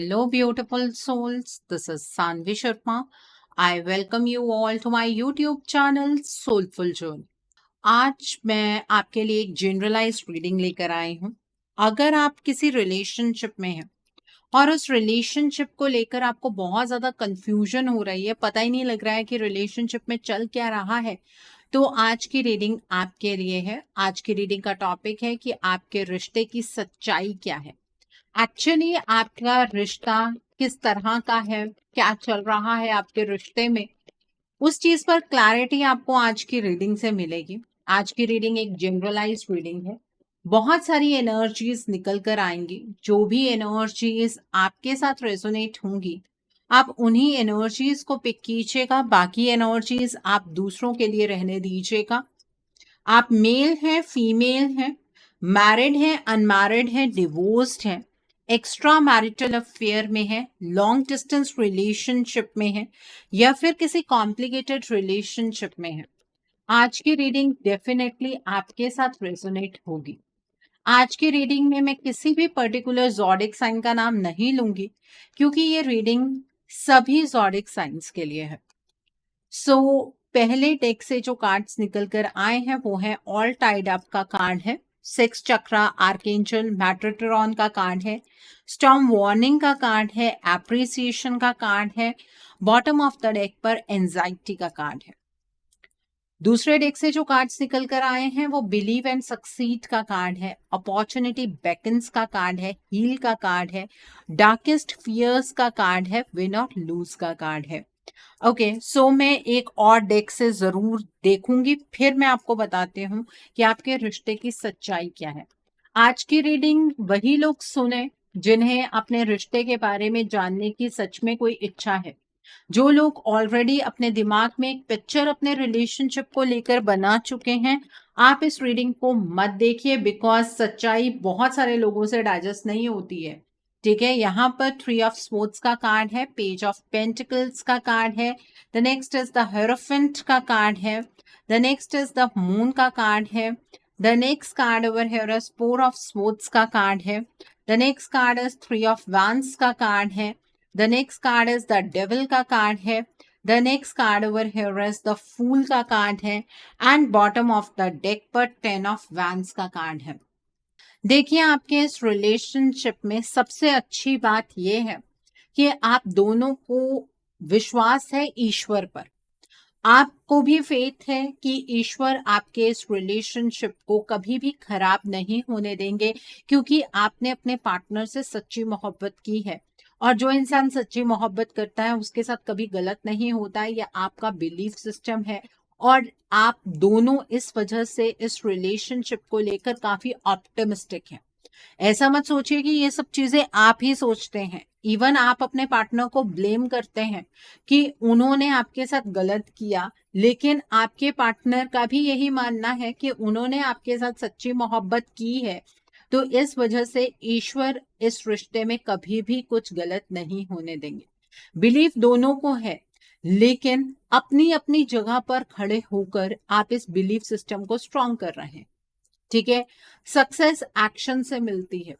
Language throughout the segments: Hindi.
Hello, beautiful souls. This is Sanvi Sharma. I welcome you all to my YouTube channel Soulful Journey. आज मैं आपके लिए एक जनरलाइज्ड रीडिंग लेकर आई हूँ। अगर आप किसी रिलेशनशिप में हैं और उस रिलेशनशिप को लेकर आपको बहुत ज्यादा कंफ्यूजन हो रही है, पता ही नहीं लग रहा है कि रिलेशनशिप में चल क्या रहा है, तो आज की रीडिंग आपके लिए है। आज की रीडिंग का टॉपिक है कि आपके रिश्ते की सच्चाई क्या है। एक्चुअली आपका रिश्ता किस तरह का है, क्या चल रहा है आपके रिश्ते में, उस चीज पर क्लैरिटी आपको आज की रीडिंग से मिलेगी। आज की रीडिंग एक जनरलाइज्ड रीडिंग है। बहुत सारी एनर्जीज निकल कर आएंगी। जो भी एनर्जीज आपके साथ रेजोनेट होंगी, आप उन्हीं एनर्जीज को पिक कीजिएगा। बाकी एनर्जीज आप दूसरों के लिए रहने दीजिएगा। आप मेल हैं, फीमेल हैं, मैरिड हैं, अनमैरिड हैं, डिवोर्स्ड हैं, एक्स्ट्रा मैरिटल अफेयर में है, लॉन्ग डिस्टेंस रिलेशनशिप में है, या फिर किसी कॉम्प्लिकेटेड रिलेशनशिप में है, आज की रीडिंग डेफिनेटली आपके साथ रेजोनेट होगी। आज की रीडिंग में मैं किसी भी पर्टिकुलर ज़ोडिक साइन का नाम नहीं लूंगी, क्योंकि ये रीडिंग सभी ज़ोडिक साइंस के लिए है। पहले डेक से जो कार्ड्स निकल कर आए हैं वो है ऑल टाइड अप का कार्ड है, सेक्स चक्रा, आर्केंजल मैट्रोट्रॉन का कार्ड है, स्टॉर्म वार्निंग का कार्ड है, एप्रिसिएशन का कार्ड है, बॉटम ऑफ द डेक पर एंजाइटी का कार्ड है। दूसरे डेक से जो कार्ड्स निकल कर आए हैं वो बिलीव एंड सक्सीड का कार्ड है, अपॉर्चुनिटी बेकन्स का कार्ड है, हील का कार्ड है, डार्केस्ट फियर्स का कार्ड है, विन और लूज का कार्ड है। सो मैं एक और डेक से जरूर देखूंगी, फिर मैं आपको बताती हूँ कि आपके रिश्ते की सच्चाई क्या है। आज की रीडिंग वही लोग सुने जिन्हें अपने रिश्ते के बारे में जानने की सच में कोई इच्छा है। जो लोग ऑलरेडी अपने दिमाग में एक पिक्चर अपने रिलेशनशिप को लेकर बना चुके हैं, आप इस रीडिंग को मत देखिए, बिकॉज सच्चाई बहुत सारे लोगों से डाइजेस्ट नहीं होती है। ठीक है, यहाँ पर 3 ऑफ स्वॉर्ड्स का कार्ड है, पेज ऑफ पेंटिकल्स का कार्ड है, the next is the hierophant का कार्ड है, the next is the moon का कार्ड है, the next card over here is 4 of swords का कार्ड है, the next card is 3 of wands का कार्ड है, the next card is the devil का कार्ड है, the next card over here is the फूल का कार्ड है, and bottom of the deck पर 10 ऑफ वैंड्स का कार्ड है। देखिए, आपके इस रिलेशनशिप में सबसे अच्छी बात यह है कि आप दोनों को विश्वास है ईश्वर पर। आपको भी फेथ है कि ईश्वर आपके इस रिलेशनशिप को कभी भी खराब नहीं होने देंगे, क्योंकि आपने अपने पार्टनर से सच्ची मोहब्बत की है। और जो इंसान सच्ची मोहब्बत करता है उसके साथ कभी गलत नहीं होता है, यह आपका बिलीफ सिस्टम है। और आप दोनों इस वजह से इस रिलेशनशिप को लेकर काफी ऑप्टिमिस्टिक हैं। ऐसा मत सोचिए कि ये सब चीजें आप ही सोचते हैं। इवन आप अपने पार्टनर को ब्लेम करते हैं कि उन्होंने आपके साथ गलत किया, लेकिन आपके पार्टनर का भी यही मानना है कि उन्होंने आपके साथ सच्ची मोहब्बत की है। तो इस वजह से ईश्वर इस रिश्ते में कभी भी कुछ गलत नहीं होने देंगे। बिलीफ दोनों को है, लेकिन अपनी अपनी जगह पर खड़े होकर आप इस बिलीफ सिस्टम को स्ट्रॉन्ग कर रहे हैं। ठीक है, सक्सेस एक्शन से मिलती है।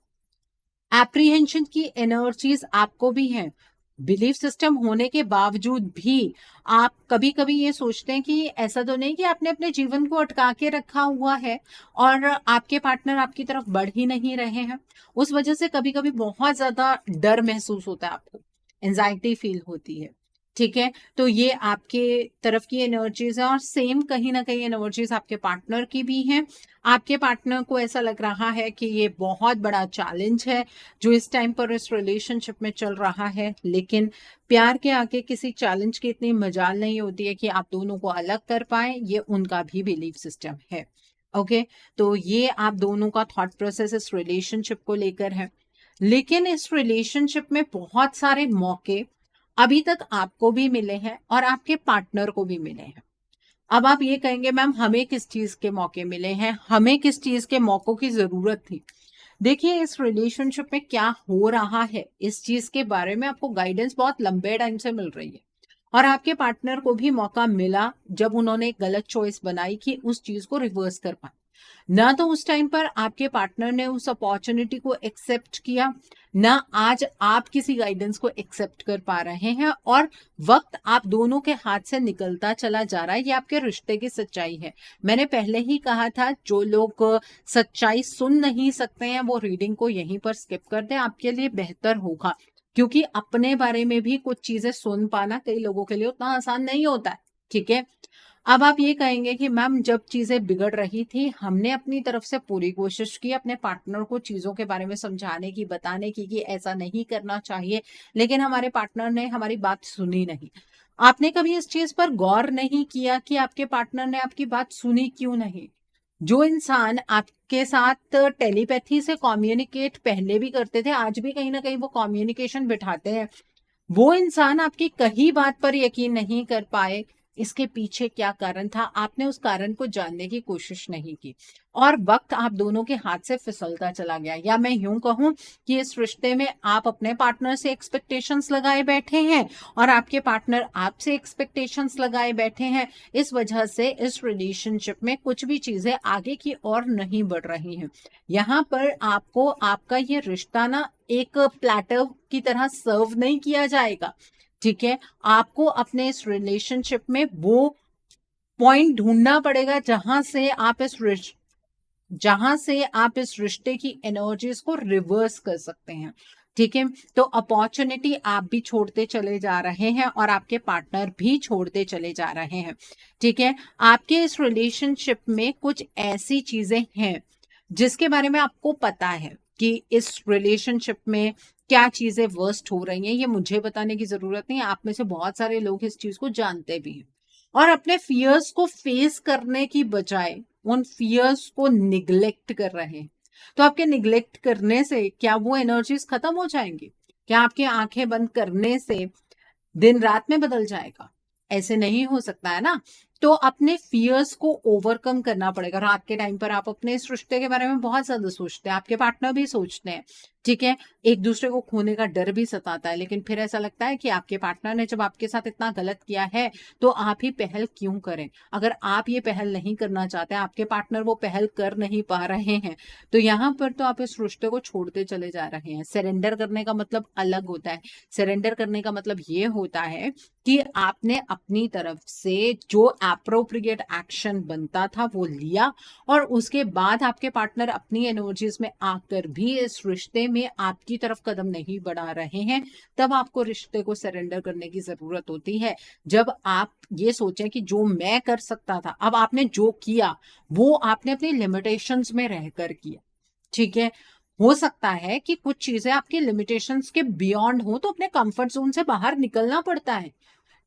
एप्रीहेंशन की एनर्जीज आपको भी हैं। बिलीफ सिस्टम होने के बावजूद भी आप कभी कभी ये सोचते हैं कि ऐसा तो नहीं कि आपने अपने जीवन को अटका के रखा हुआ है और आपके पार्टनर आपकी तरफ बढ़ ही नहीं रहे हैं। उस वजह से कभी कभी बहुत ज्यादा डर महसूस होता है, आपको एंजाइटी फील होती है। ठीक है, तो ये आपके तरफ की एनर्जीज है और सेम कहीं ना कहीं एनर्जीज आपके पार्टनर की भी हैं। आपके पार्टनर को ऐसा लग रहा है कि ये बहुत बड़ा चैलेंज है जो इस टाइम पर इस रिलेशनशिप में चल रहा है, लेकिन प्यार के आगे किसी चैलेंज की इतनी मजाल नहीं होती है कि आप दोनों को अलग कर पाए। ये उनका भी बिलीफ सिस्टम है। तो ये आप दोनों का थॉट प्रोसेस इस रिलेशनशिप को लेकर है। लेकिन इस रिलेशनशिप में बहुत सारे मौके अभी तक आपको भी मिले हैं और आपके पार्टनर को भी मिले हैं। अब आप ये कहेंगे, मैम हमें किस चीज के मौके मिले हैं, हमें किस चीज के मौकों की जरूरत थी। देखिए, इस रिलेशनशिप में क्या हो रहा है इस चीज के बारे में आपको गाइडेंस बहुत लंबे टाइम से मिल रही है। और आपके पार्टनर को भी मौका मिला जब उन्होंने एक गलत चॉइस बनाई कि उस चीज को रिवर्स कर पाए। ना तो उस टाइम पर आपके पार्टनर ने उस अपॉर्चुनिटी को एक्सेप्ट किया, ना आज आप किसी गाइडेंस को एक्सेप्ट कर पा रहे हैं, और वक्त आप दोनों के हाथ से निकलता चला जा रहा है। ये आपके रिश्ते की सच्चाई है। मैंने पहले ही कहा था, जो लोग सच्चाई सुन नहीं सकते हैं वो रीडिंग को यहीं पर स्किप कर दें, आपके लिए बेहतर होगा। क्योंकि अपने बारे में भी कुछ चीजें सुन पाना कई लोगों के लिए उतना आसान नहीं होता है। ठीक है, अब आप ये कहेंगे कि मैम जब चीजें बिगड़ रही थी हमने अपनी तरफ से पूरी कोशिश की अपने पार्टनर को चीजों के बारे में समझाने की, बताने की कि ऐसा नहीं करना चाहिए, लेकिन हमारे पार्टनर ने हमारी बात सुनी नहीं। आपने कभी इस चीज पर गौर नहीं किया कि आपके पार्टनर ने आपकी बात सुनी क्यों नहीं? जो इंसान आपके साथ टेलीपैथी से कम्युनिकेट पहले भी करते थे, आज भी कहीं ना कहीं वो कम्युनिकेशन बिठाते हैं, वो इंसान आपकी कही बात पर यकीन नहीं कर पाए। इसके पीछे क्या कारण था? आपने उस कारण को जानने की कोशिश नहीं की, और वक्त आप दोनों के हाथ से फिसलता चला गया। या मैं यूं कहूं कि इस रिश्ते में आप अपने पार्टनर से एक्सपेक्टेशंस लगाए बैठे हैं, और आपके पार्टनर आपसे एक्सपेक्टेशंस लगाए बैठे हैं। इस वजह से इस रिलेशनशिप में कुछ भी चीजें आगे की ओर नहीं बढ़ रही हैं। यहाँ पर आपको आपका ये रिश्ता ना एक प्लेटर की तरह सर्व नहीं किया जाएगा। ठीक है, आपको अपने इस रिलेशनशिप में वो पॉइंट ढूंढना पड़ेगा जहां से आप इस रिश्ते की एनर्जीज को रिवर्स कर सकते हैं। ठीक है, तो अपॉर्चुनिटी आप भी छोड़ते चले जा रहे हैं और आपके पार्टनर भी छोड़ते चले जा रहे हैं। ठीक है, आपके इस रिलेशनशिप में कुछ ऐसी चीजें हैं जिसके बारे में आपको पता है कि इस रिलेशनशिप में क्या चीजें वर्स्ट हो रही हैं। ये मुझे बताने की जरूरत नहीं है, आप में से बहुत सारे लोग इस चीज को जानते भी हैं, और अपने फियर्स को फेस करने की बजाय उन फियर्स को निग्लेक्ट कर रहे हैं। तो आपके निग्लेक्ट करने से क्या वो एनर्जीज खत्म हो जाएंगी? क्या आपकी आंखें बंद करने से दिन रात में बदल जाएगा? ऐसे नहीं हो सकता है ना। तो अपने फियर्स को ओवरकम करना पड़ेगा। रात के टाइम पर आप अपने इस रिश्ते के बारे में बहुत ज्यादा सोचते हैं, आपके पार्टनर भी सोचते हैं। ठीक है, एक दूसरे को खोने का डर भी सताता है, लेकिन फिर ऐसा लगता है कि आपके पार्टनर ने जब आपके साथ इतना गलत किया है तो आप ही पहल क्यों करें। अगर आप ये पहल नहीं करना चाहते, आपके पार्टनर वो पहल कर नहीं पा रहे हैं, तो यहाँ पर तो आप इस रिश्ते को छोड़ते चले जा रहे हैं। सरेंडर करने का मतलब अलग होता है। सरेंडर करने का मतलब ये होता है कि आपने अपनी तरफ से जो एप्रोप्रिएट एक्शन बनता था वो लिया, और उसके बाद आपके पार्टनर अपनी एनर्जीज में आकर भी इस रिश्ते में आपकी तरफ कदम नहीं बढ़ा रहे हैं, तब आपको रिश्ते को सरेंडर करने की जरूरत होती है। जब आप ये सोचें कि जो मैं कर सकता था, अब आपने जो किया वो आपने अपनी लिमिटेशंस में रहकर किया। ठीक है, हो सकता है कि कुछ चीजें आपकी लिमिटेशंस के बियॉन्ड हो, तो अपने कंफर्ट जोन से बाहर निकलना पड़ता है।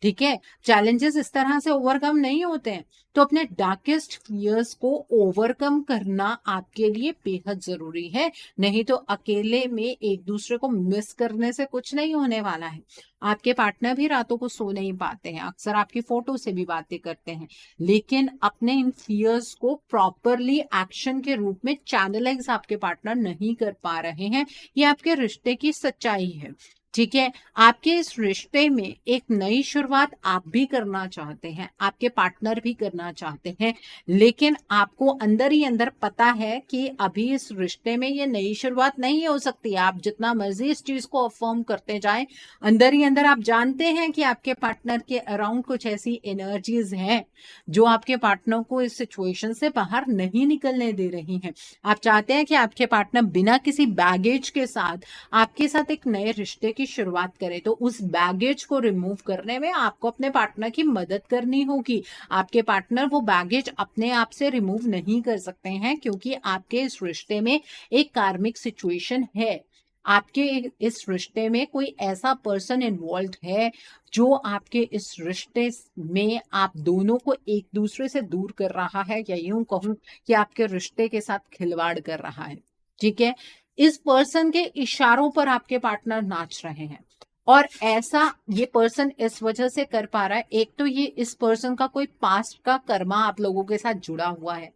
ठीक है, चैलेंजेस इस तरह से ओवरकम नहीं होते हैं। तो अपने डार्केस्ट फियर्स को ओवरकम करना आपके लिए बेहद जरूरी है। नहीं तो अकेले में एक दूसरे को मिस करने से कुछ नहीं होने वाला है। आपके पार्टनर भी रातों को सो नहीं पाते हैं, अक्सर आपकी फोटो से भी बातें करते हैं, लेकिन अपने इन फियर्स को प्रॉपरली एक्शन के रूप में चैनलाइज आपके पार्टनर नहीं कर पा रहे हैं। ये आपके रिश्ते की सच्चाई है। ठीक है, आपके इस रिश्ते में एक नई शुरुआत आप भी करना चाहते हैं, आपके पार्टनर भी करना चाहते हैं, लेकिन आपको अंदर ही अंदर पता है कि अभी इस रिश्ते में ये नई शुरुआत नहीं हो सकती। आप जितना मर्जी इस चीज को अफर्म करते जाएं, अंदर ही अंदर आप जानते हैं कि आपके पार्टनर के अराउंड कुछ ऐसी एनर्जीज हैं जो आपके पार्टनर को इस सिचुएशन से बाहर नहीं निकलने दे रही हैं। आप चाहते हैं कि आपके पार्टनर बिना किसी बैगेज के साथ आपके साथ एक नए रिश्ते की शुरुआत करें, तो उस बैगेज को रिमूव करने में आपको अपने पार्टनर की मदद करनी होगी। आपके पार्टनर वो बैगेज अपने आप से रिमूव नहीं कर सकते हैं, क्योंकि आपके इस रिश्ते में एक कार्मिक सिचुएशन है। आपके इस रिश्ते में कोई ऐसा पर्सन इन्वॉल्व है जो आपके इस रिश्ते में आप दोनों को एक दूसरे से दूर कर रहा है, या यूं कहूं कि आपके रिश्ते के साथ खिलवाड़ कर रहा है। ठीक है, इस पर्सन के इशारों पर आपके पार्टनर नाच रहे हैं, और ऐसा ये पर्सन इस वजह से कर पा रहा है, एक तो ये इस पर्सन का कोई पास्ट का कर्मा आप लोगों के साथ जुड़ा हुआ है।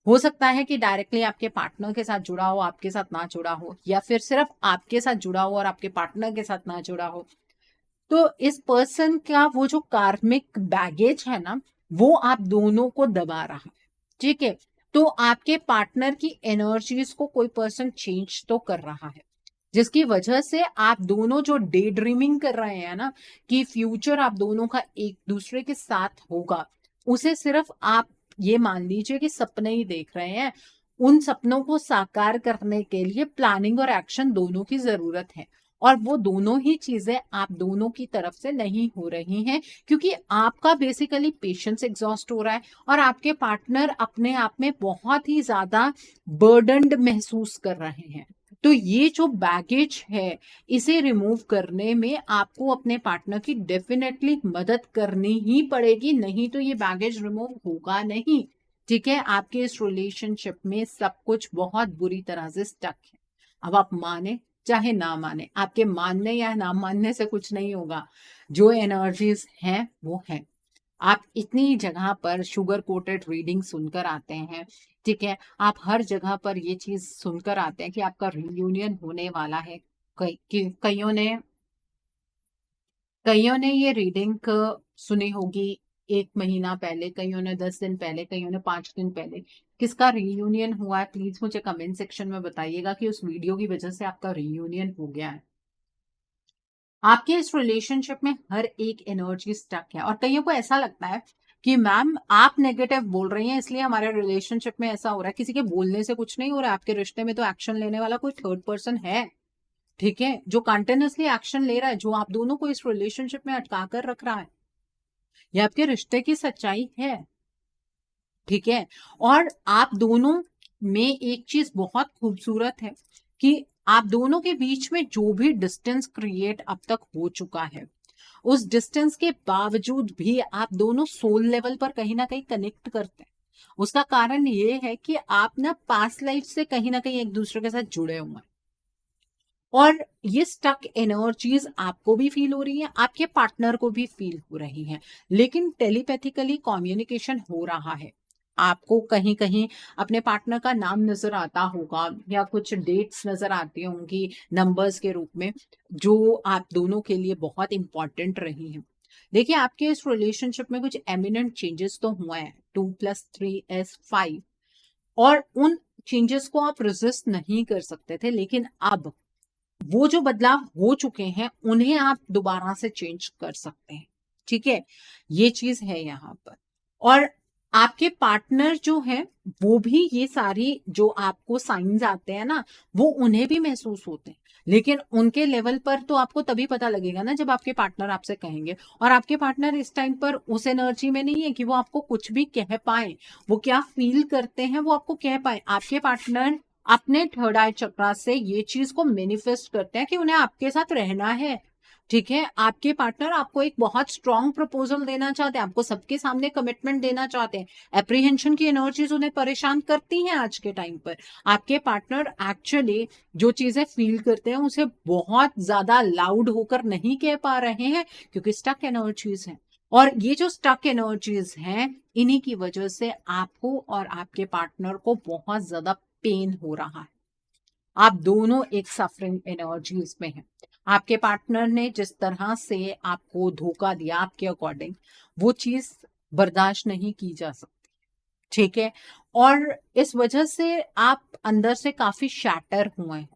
हो सकता है कि डायरेक्टली आपके पार्टनर के साथ जुड़ा हो, आपके साथ ना जुड़ा हो, या फिर सिर्फ आपके साथ जुड़ा हो और आपके पार्टनर के साथ ना जुड़ा हो। तो इस पर्सन का वो जो कार्मिक बैगेज है ना, वो आप दोनों को दबा रहा है। ठीक है, तो आपके पार्टनर की एनर्जीज को कोई पर्सन चेंज तो कर रहा है। जिसकी वजह से आप दोनों जो डे ड्रीमिंग कर रहे हैं ना कि फ्यूचर आप दोनों का एक दूसरे के साथ होगा, उसे सिर्फ आप ये मान लीजिए कि सपने ही देख रहे हैं। उन सपनों को साकार करने के लिए प्लानिंग और एक्शन दोनों की जरूरत है, और वो दोनों ही चीजें आप दोनों की तरफ से नहीं हो रही हैं, क्योंकि आपका बेसिकली पेशेंस एग्जॉस्ट हो रहा है और आपके पार्टनर अपने आप में बहुत ही ज्यादा बर्डन्ड महसूस कर रहे हैं। तो ये जो बैगेज है, इसे रिमूव करने में आपको अपने पार्टनर की डेफिनेटली मदद करनी ही पड़ेगी, नहीं तो ये बैगेज रिमूव होगा नहीं। ठीक है, आपके इस रिलेशनशिप में सब कुछ बहुत बुरी तरह से स्टक है। अब आप माने चाहे ना माने, आपके मानने या ना मानने से कुछ नहीं होगा। जो एनर्जीज हैं वो है। आप इतनी जगह पर शुगर कोटेड रीडिंग सुनकर आते हैं, ठीक है, आप हर जगह पर ये चीज सुनकर आते हैं कि आपका रियूनियन होने वाला है। कईयों ने ये रीडिंग सुनी होगी 1 महीना पहले, कईयों ने 10 दिन पहले, कईयों ने 5 दिन पहले। किसका रियूनियन हुआ है प्लीज मुझे कमेंट सेक्शन में बताइएगा कि उस वीडियो की वजह से आपका रियूनियन हो गया है। आपके इस रिलेशनशिप में हर एक एनर्जी स्टक है, और कईयों को ऐसा लगता है कि मैम आप नेगेटिव बोल रही हैं इसलिए हमारे रिलेशनशिप में ऐसा हो रहा है। किसी के बोलने से कुछ नहीं हो रहा है, आपके रिश्ते में तो एक्शन लेने वाला कोई थर्ड पर्सन है, ठीक है, जो कंटिन्यूअसली एक्शन ले रहा है, जो आप दोनों को इस रिलेशनशिप में अटका कर रख रहा है। ये आपके रिश्ते की सच्चाई है, ठीक है। और आप दोनों में एक चीज बहुत खूबसूरत है कि आप दोनों के बीच में जो भी डिस्टेंस क्रिएट अब तक हो चुका है, उस डिस्टेंस के बावजूद भी आप दोनों सोल लेवल पर कहीं ना कहीं कनेक्ट करते हैं। उसका कारण ये है कि आप ना पास्ट लाइफ से कहीं ना कहीं एक दूसरे के साथ जुड़े हुए हैं, और ये स्टक एनर्जीज आपको भी फील हो रही है, आपके पार्टनर को भी फील हो रही है, लेकिन टेलीपैथिकली कम्युनिकेशन हो रहा है। आपको कहीं कहीं अपने पार्टनर का नाम नजर आता होगा, या कुछ डेट्स नजर आती होंगी नंबर्स के रूप में, जो आप दोनों के लिए बहुत इंपॉर्टेंट रही हैं। देखिए, आपके इस रिलेशनशिप में कुछ एमिनेंट चेंजेस तो हुए हैं, 2+3 = 5, और उन चेंजेस को आप रेजिस्ट नहीं कर सकते थे, लेकिन अब वो जो बदलाव हो चुके हैं उन्हें आप दोबारा से चेंज कर सकते हैं, ठीक है, ये चीज है यहाँ पर। और आपके पार्टनर जो है वो भी ये सारी जो आपको साइंस आते हैं ना, वो उन्हें भी महसूस होते हैं, लेकिन उनके लेवल पर तो आपको तभी पता लगेगा ना जब आपके पार्टनर आपसे कहेंगे। और आपके पार्टनर इस टाइम पर उस एनर्जी में नहीं है कि वो आपको कुछ भी कह पाए, वो क्या फील करते हैं वो आपको कह पाए। आपके पार्टनर अपने थर्ड आई चक्रा से ये चीज को मैनिफेस्ट करते हैं कि उन्हें आपके साथ रहना है, ठीक है। आपके पार्टनर आपको एक बहुत स्ट्रॉन्ग प्रपोजल देना चाहते हैं, आपको सबके सामने कमिटमेंट देना चाहते हैं। एप्रीहेंशन की एनर्जीज उन्हें परेशान करती हैं आज के टाइम पर। आपके पार्टनर एक्चुअली जो चीजें फील करते हैं उसे बहुत ज्यादा लाउड होकर नहीं कह पा रहे हैं, क्योंकि स्टक एनर्जीज हैं। और ये जो स्टक एनर्जीज हैं, इन्हीं की वजह से आपको और आपके पार्टनर को बहुत ज्यादा पेन हो रहा है। आप दोनों एक सफरिंग एनर्जीज में हैं। आपके पार्टनर ने जिस तरह से आपको धोखा दिया, आपके अकॉर्डिंग वो चीज बर्दाश्त नहीं की जा सकती, ठीक है। और इस वजह से आप अंदर से काफी शैटर हुए हैं,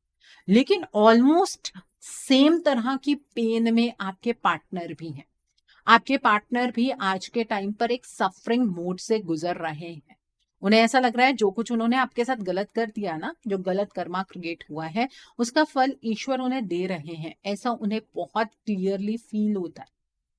लेकिन ऑलमोस्ट सेम तरह की पेन में आपके पार्टनर भी हैं। आपके पार्टनर भी आज के टाइम पर एक सफरिंग मोड से गुजर रहे हैं। उन्हें ऐसा लग रहा है जो कुछ उन्होंने आपके साथ गलत कर दिया ना, जो गलत कर्मा क्रिएट हुआ है, उसका फल ईश्वर उन्हें दे रहे हैं, ऐसा उन्हें बहुत क्लियरली फील होता है,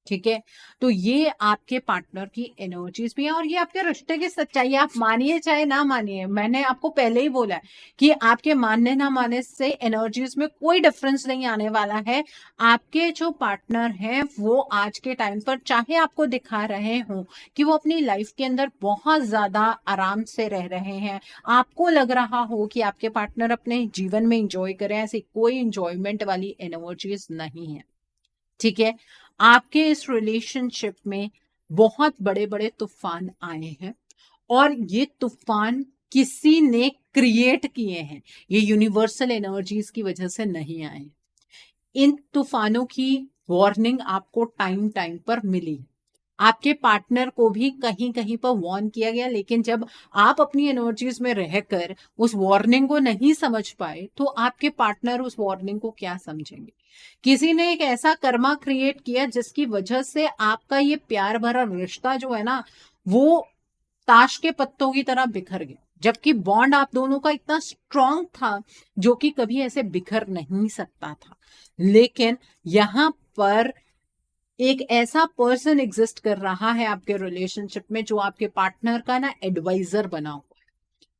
ठीक है। तो ये आपके पार्टनर की एनर्जीज भी है, और ये आपके रिश्ते की सच्चाई है। आप मानिए चाहे ना मानिए, मैंने आपको पहले ही बोला है कि आपके मानने ना मानने से एनर्जीज में कोई डिफरेंस नहीं आने वाला है। आपके जो पार्टनर हैं वो आज के टाइम पर चाहे आपको दिखा रहे हो कि वो अपनी लाइफ के अंदर बहुत ज्यादा आराम से रह रहे हैं, आपको लग रहा हो कि आपके पार्टनर अपने जीवन में इंजॉय करें, ऐसी कोई इंजॉयमेंट वाली एनर्जीज नहीं है, ठीक है। आपके इस रिलेशनशिप में बहुत बड़े बड़े तूफान आए हैं, और ये तूफान किसी ने क्रिएट किए हैं, ये यूनिवर्सल एनर्जीज की वजह से नहीं आए। इन तूफानों की वार्निंग आपको टाइम टाइम पर मिली, आपके पार्टनर को भी कहीं कहीं पर वार्न किया गया, लेकिन जब आप अपनी एनर्जीज में रहकर उस वार्निंग को नहीं समझ पाए तो आपके पार्टनर उस वार्निंग को क्या समझेंगे। किसी ने एक ऐसा कर्मा क्रिएट किया जिसकी वजह से आपका ये प्यार भरा रिश्ता जो है ना, वो ताश के पत्तों की तरह बिखर गया, जबकि बॉन्ड आप दोनों का इतना स्ट्रांग था जो कि कभी ऐसे बिखर नहीं सकता था। लेकिन यहां पर एक ऐसा पर्सन एग्जिस्ट कर रहा है आपके रिलेशनशिप में जो आपके पार्टनर का ना एडवाइजर बना हुआ है।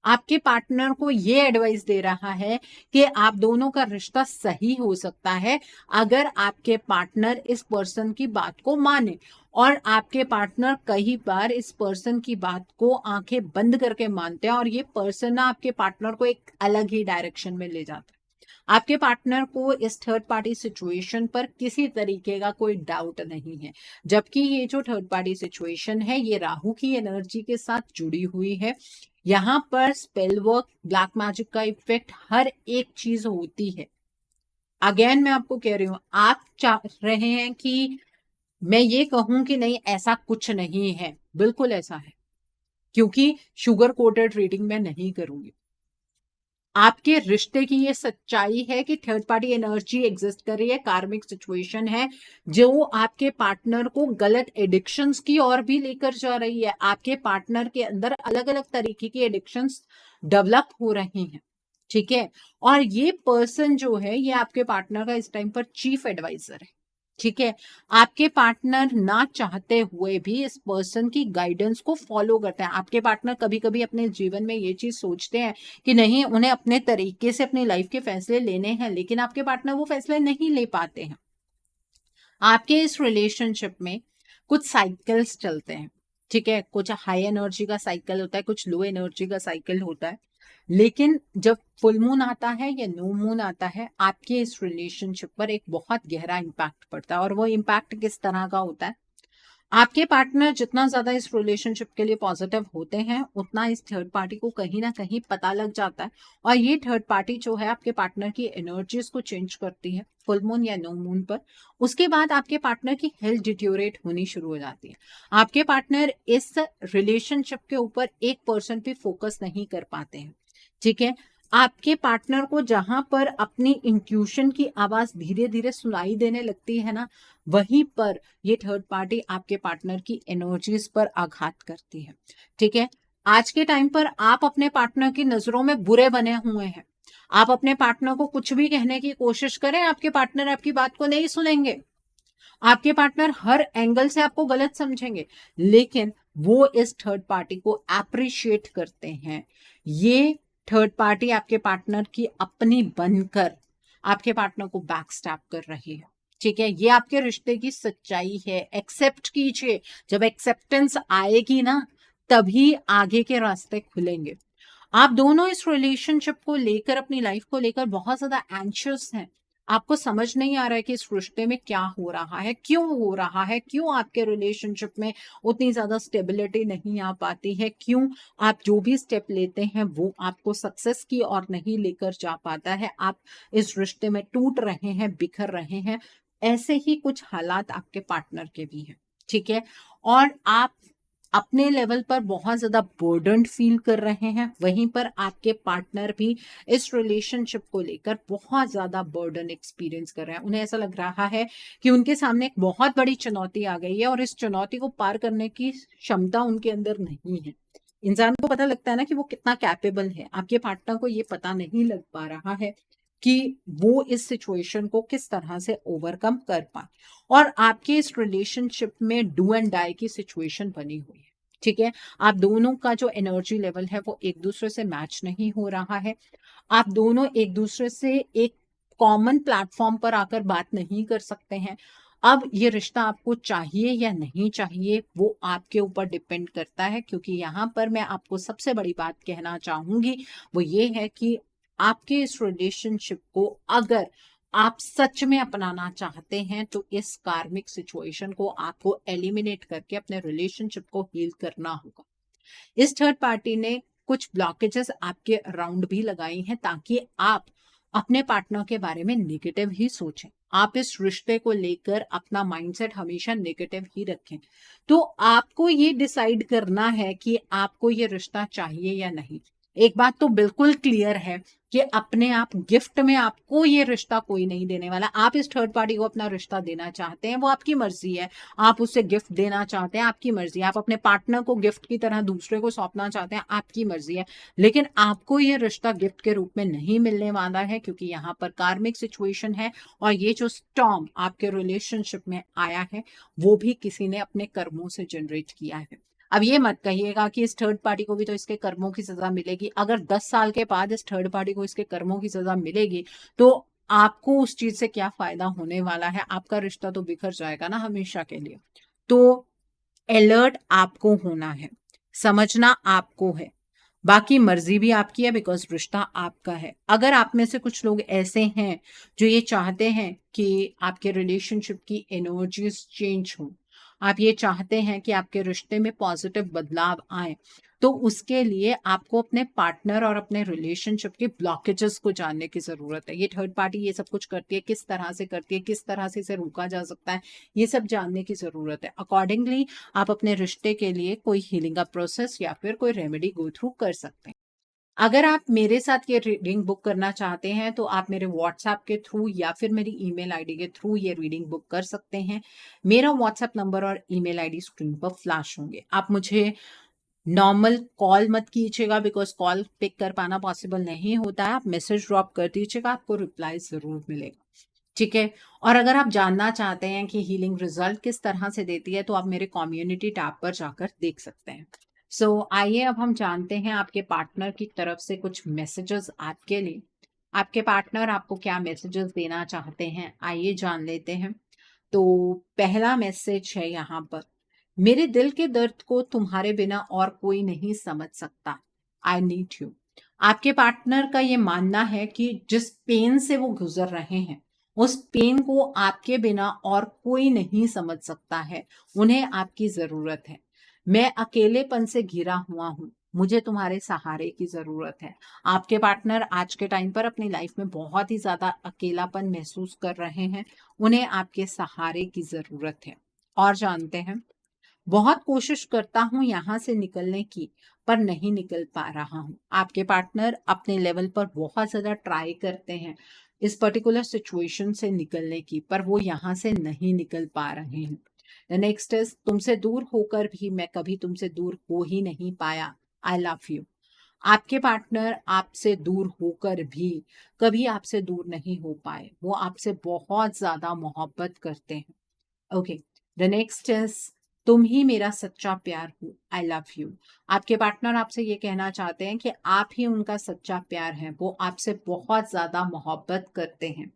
आपके पार्टनर को ये एडवाइस दे रहा है कि आप दोनों का रिश्ता सही हो सकता है अगर आपके पार्टनर इस पर्सन की बात को माने। और आपके पार्टनर कई बार इस पर्सन की बात को आंखें बंद करके मानते हैं और ये पर्सन ना आपके पार्टनर को एक अलग ही डायरेक्शन में ले जाता है। आपके पार्टनर को इस थर्ड पार्टी सिचुएशन पर किसी तरीके का कोई डाउट नहीं है, जबकि ये जो थर्ड पार्टी सिचुएशन है ये राहु की एनर्जी के साथ जुड़ी हुई है। यहाँ पर स्पेल वर्क, ब्लैक मैजिक का इफेक्ट, हर एक चीज होती है। अगेन मैं आपको कह रही हूं, आप चाह रहे हैं कि मैं ये कहूं कि नहीं ऐसा कुछ नहीं है, बिल्कुल ऐसा है, क्योंकि शुगर कोटेड रीडिंग मैं नहीं करूंगी। आपके रिश्ते की ये सच्चाई है कि थर्ड पार्टी एनर्जी एग्जिस्ट कर रही है, कार्मिक सिचुएशन है जो आपके पार्टनर को गलत एडिक्शंस की ओर भी लेकर जा रही है। आपके पार्टनर के अंदर अलग अलग तरीके की एडिक्शंस डेवलप हो रही हैं, ठीक है। और ये पर्सन जो है ये आपके पार्टनर का इस टाइम पर चीफ एडवाइजर है, ठीक है। आपके पार्टनर ना चाहते हुए भी इस पर्सन की गाइडेंस को फॉलो करते हैं। आपके पार्टनर कभी कभी अपने जीवन में ये चीज सोचते हैं कि नहीं, उन्हें अपने तरीके से अपनी लाइफ के फैसले लेने हैं, लेकिन आपके पार्टनर वो फैसले नहीं ले पाते हैं। आपके इस रिलेशनशिप में कुछ साइकिल्स चलते हैं, ठीक है। कुछ हाई एनर्जी का साइकिल होता है, कुछ लो एनर्जी का साइकिल होता है। लेकिन जब फुल मून आता है या न्यू मून आता है, आपके इस रिलेशनशिप पर एक बहुत गहरा इम्पैक्ट पड़ता है। और वो इम्पैक्ट किस तरह का होता है, आपके पार्टनर जितना ज्यादा इस रिलेशनशिप के लिए पॉजिटिव होते हैं उतना इस थर्ड पार्टी को कहीं ना कहीं पता लग जाता है। और ये थर्ड पार्टी जो है आपके पार्टनर की एनर्जीज को चेंज करती है फुल मून या न्यू मून पर। उसके बाद आपके पार्टनर की हेल्थ डिट्योरेट होनी शुरू हो जाती है। आपके पार्टनर इस रिलेशनशिप के ऊपर एक परसेंट भी फोकस नहीं कर पाते हैं, ठीक है। आपके पार्टनर को जहां पर अपनी इंट्यूशन की आवाज धीरे धीरे सुनाई देने लगती है ना, वहीं पर ये थर्ड पार्टी आपके पार्टनर की एनर्जीज पर आघात करती है, ठीक है। आज के टाइम पर आप अपने पार्टनर की नजरों में बुरे बने हुए हैं। आप अपने पार्टनर को कुछ भी कहने की कोशिश करें, आपके पार्टनर आपकी बात को नहीं सुनेंगे। आपके पार्टनर हर एंगल से आपको गलत समझेंगे, लेकिन वो इस थर्ड पार्टी को अप्रिशिएट करते हैं। ये थर्ड पार्टी आपके पार्टनर की अपनी बनकर आपके पार्टनर को बैकस्टैप कर रही है, ठीक है। ये आपके रिश्ते की सच्चाई है, एक्सेप्ट कीजिए। जब एक्सेप्टेंस आएगी ना, तभी आगे के रास्ते खुलेंगे। आप दोनों इस रिलेशनशिप को लेकर, अपनी लाइफ को लेकर बहुत ज्यादा एंशियस हैं। आपको समझ नहीं आ रहा है कि इस रिश्ते में क्या हो रहा है, क्यों हो रहा है, क्यों आपके रिलेशनशिप में उतनी ज्यादा स्टेबिलिटी नहीं आ पाती है, क्यों आप जो भी स्टेप लेते हैं वो आपको सक्सेस की ओर नहीं लेकर जा पाता है। आप इस रिश्ते में टूट रहे हैं, बिखर रहे हैं। ऐसे ही कुछ हालात आपके पार्टनर के भी हैं, ठीक है। और आप अपने लेवल पर बहुत ज्यादा बर्डन्ड फील कर रहे हैं, वहीं पर आपके पार्टनर भी इस रिलेशनशिप को लेकर बहुत ज्यादा बर्डन एक्सपीरियंस कर रहे हैं। उन्हें ऐसा लग रहा है कि उनके सामने एक बहुत बड़ी चुनौती आ गई है और इस चुनौती को पार करने की क्षमता उनके अंदर नहीं है। इंसान को पता लगता है ना कि वो कितना कैपेबल है, आपके पार्टनर को ये पता नहीं लग पा रहा है कि वो इस सिचुएशन को किस तरह से ओवरकम कर पाए। और आपके इस रिलेशनशिप में डू एंड डाई की सिचुएशन बनी हुई है, ठीक है। आप दोनों का जो एनर्जी लेवल है वो एक दूसरे से मैच नहीं हो रहा है। आप दोनों एक दूसरे से एक कॉमन प्लेटफॉर्म पर आकर बात नहीं कर सकते हैं। अब ये रिश्ता आपको चाहिए या नहीं चाहिए वो आपके ऊपर डिपेंड करता है, क्योंकि यहाँ पर मैं आपको सबसे बड़ी बात कहना चाहूंगी वो ये है कि आपके इस रिलेशनशिप को अगर आप सच में अपनाना चाहते हैं तो इस कार्मिक सिचुएशन को आपको एलिमिनेट करके अपने रिलेशनशिप को हील करना होगा। इस थर्ड पार्टी ने कुछ ब्लॉकेजेस आपके अराउंड भी लगाई हैं ताकि आप अपने पार्टनर के बारे में नेगेटिव ही सोचें। आप इस रिश्ते को लेकर अपना माइंडसेट हमेशा नेगेटिव ही रखें। तो आपको ये डिसाइड करना है कि आपको ये रिश्ता चाहिए या नहीं। एक बात तो बिल्कुल क्लियर है कि अपने आप गिफ्ट में आपको ये रिश्ता कोई नहीं देने वाला। आप इस थर्ड पार्टी को अपना रिश्ता देना चाहते हैं, वो आपकी मर्जी है। आप उससे गिफ्ट देना चाहते हैं, आपकी मर्जी है। आप अपने पार्टनर को गिफ्ट की तरह दूसरे को सौंपना चाहते हैं, आपकी मर्जी है। लेकिन आपको ये रिश्ता गिफ्ट के रूप में नहीं मिलने वाला है, क्योंकि यहाँ पर कार्मिक सिचुएशन है और ये जो स्टॉर्म आपके रिलेशनशिप में आया है वो भी किसी ने अपने कर्मों से जनरेट किया है। अब ये मत कहिएगा कि इस थर्ड पार्टी को भी तो इसके कर्मों की सजा मिलेगी। अगर 10 साल के बाद इस थर्ड पार्टी को इसके कर्मों की सजा मिलेगी तो आपको उस चीज से क्या फायदा होने वाला है? आपका रिश्ता तो बिखर जाएगा ना हमेशा के लिए। तो अलर्ट आपको होना है, समझना आपको है, बाकी मर्जी भी आपकी है, बिकॉज रिश्ता आपका है। अगर आप में से कुछ लोग ऐसे हैं जो ये चाहते हैं कि आपके रिलेशनशिप की एनर्जीज चेंज हो, आप ये चाहते हैं कि आपके रिश्ते में पॉजिटिव बदलाव आए, तो उसके लिए आपको अपने पार्टनर और अपने रिलेशनशिप के ब्लॉकेजेस को जानने की जरूरत है। ये थर्ड पार्टी ये सब कुछ करती है, किस तरह से करती है, किस तरह से इसे रोका जा सकता है, ये सब जानने की जरूरत है। अकॉर्डिंगली आप अपने रिश्ते के लिए कोई हीलिंग का प्रोसेस या फिर कोई रेमेडी गो थ्रू कर सकते हैं। अगर आप मेरे साथ ये रीडिंग बुक करना चाहते हैं तो आप मेरे व्हाट्सएप के थ्रू या फिर मेरी ईमेल आईडी के थ्रू ये रीडिंग बुक कर सकते हैं। मेरा व्हाट्सएप नंबर और ईमेल आईडी स्क्रीन पर फ्लैश होंगे। आप मुझे नॉर्मल कॉल मत कीजिएगा, बिकॉज कॉल पिक कर पाना पॉसिबल नहीं होता है। आप मैसेज ड्रॉप कर दीजिएगा, आपको रिप्लाई जरूर मिलेगा, ठीक है। और अगर आप जानना चाहते हैं कि हीलिंग रिजल्ट किस तरह से देती है तो आप मेरे कम्युनिटी टैब पर जाकर देख सकते हैं। आइए अब हम जानते हैं आपके पार्टनर की तरफ से कुछ मैसेजेस आपके लिए। आपके पार्टनर आपको क्या मैसेजेस देना चाहते हैं, आइए जान लेते हैं। तो पहला मैसेज है यहाँ पर, मेरे दिल के दर्द को तुम्हारे बिना और कोई नहीं समझ सकता, आई नीड यू। आपके पार्टनर का ये मानना है कि जिस पेन से वो गुजर रहे हैं उस पेन को आपके बिना और कोई नहीं समझ सकता है, उन्हें आपकी जरूरत है। मैं अकेलेपन से घिरा हुआ हूँ, मुझे तुम्हारे सहारे की जरूरत है। आपके पार्टनर आज के टाइम पर अपनी लाइफ में बहुत ही ज्यादा अकेलापन महसूस कर रहे हैं, उन्हें आपके सहारे की जरूरत है। और जानते हैं, बहुत कोशिश करता हूं यहां से निकलने की, पर नहीं निकल पा रहा हूं। आपके पार्टनर अपने लेवल पर बहुत ज्यादा ट्राई करते हैं इस पर्टिकुलर सिचुएशन से निकलने की, पर वो यहां से नहीं निकल पा रहे हैं। नेक्स्ट इज, तुमसे दूर होकर भी मैं कभी तुमसे दूर हो ही नहीं पाया, आई लव यू। आपके पार्टनर आपसे दूर होकर भी कभी आपसे दूर नहीं हो पाए, वो आपसे बहुत ज्यादा मोहब्बत करते हैं। ओके, द नेक्स्ट इज, तुम ही मेरा सच्चा प्यार हो, आई लव यू। आपके पार्टनर आपसे ये कहना चाहते हैं कि आप ही उनका सच्चा प्यार है, वो आपसे बहुत ज्यादा मोहब्बत करते हैं।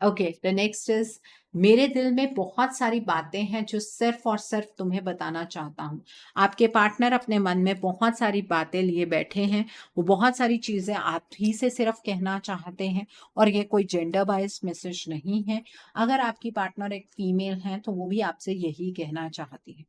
ओके, द नेक्स्ट इज, मेरे दिल में बहुत सारी बातें हैं जो सिर्फ और सिर्फ तुम्हें बताना चाहता हूँ। आपके पार्टनर अपने मन में बहुत सारी बातें लिए बैठे हैं, वो बहुत सारी चीजें आप ही से सिर्फ कहना चाहते हैं। और ये कोई जेंडर बायस मैसेज नहीं है। अगर आपकी पार्टनर एक फीमेल है तो वो भी आपसे यही कहना चाहती है।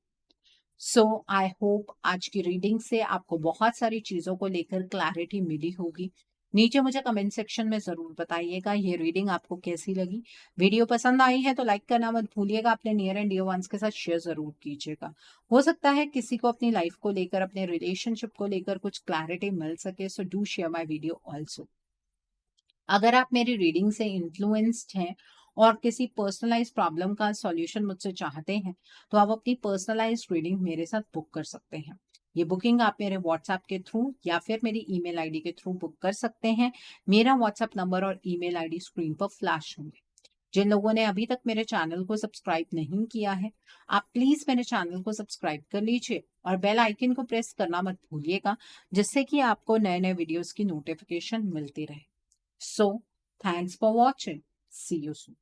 आई होप आज की रीडिंग से आपको बहुत सारी चीजों को लेकर क्लैरिटी मिली होगी। नीचे मुझे कमेंट सेक्शन में जरूर बताइएगा ये रीडिंग आपको कैसी लगी। वीडियो पसंद आई है तो लाइक करना मत भूलिएगा, अपने नियर एंड डियर वंस के साथ शेयर जरूर कीजिएगा। हो सकता है किसी को अपनी लाइफ को लेकर, अपने रिलेशनशिप को लेकर कुछ क्लैरिटी मिल सके, so do share my video also. अगर आप मेरी रीडिंग से इन्फ्लुएंस्ड हैं और किसी पर्सनलाइज प्रॉब्लम का सॉल्यूशन मुझसे चाहते हैं तो आप अपनी पर्सनलाइज रीडिंग मेरे साथ बुक कर सकते हैं। ये बुकिंग आप मेरे व्हाट्सएप के थ्रू या फिर मेरी ईमेल आईडी के थ्रू बुक कर सकते हैं। मेरा व्हाट्सएप नंबर और ईमेल आईडी स्क्रीन पर फ्लैश होंगे। जिन लोगों ने अभी तक मेरे चैनल को सब्सक्राइब नहीं किया है, आप प्लीज मेरे चैनल को सब्सक्राइब कर लीजिए और बेल आइकन को प्रेस करना मत भूलिएगा, जिससे कि आपको नए नए वीडियोस की नोटिफिकेशन मिलती रहे। So, thanks for watching. See you soon.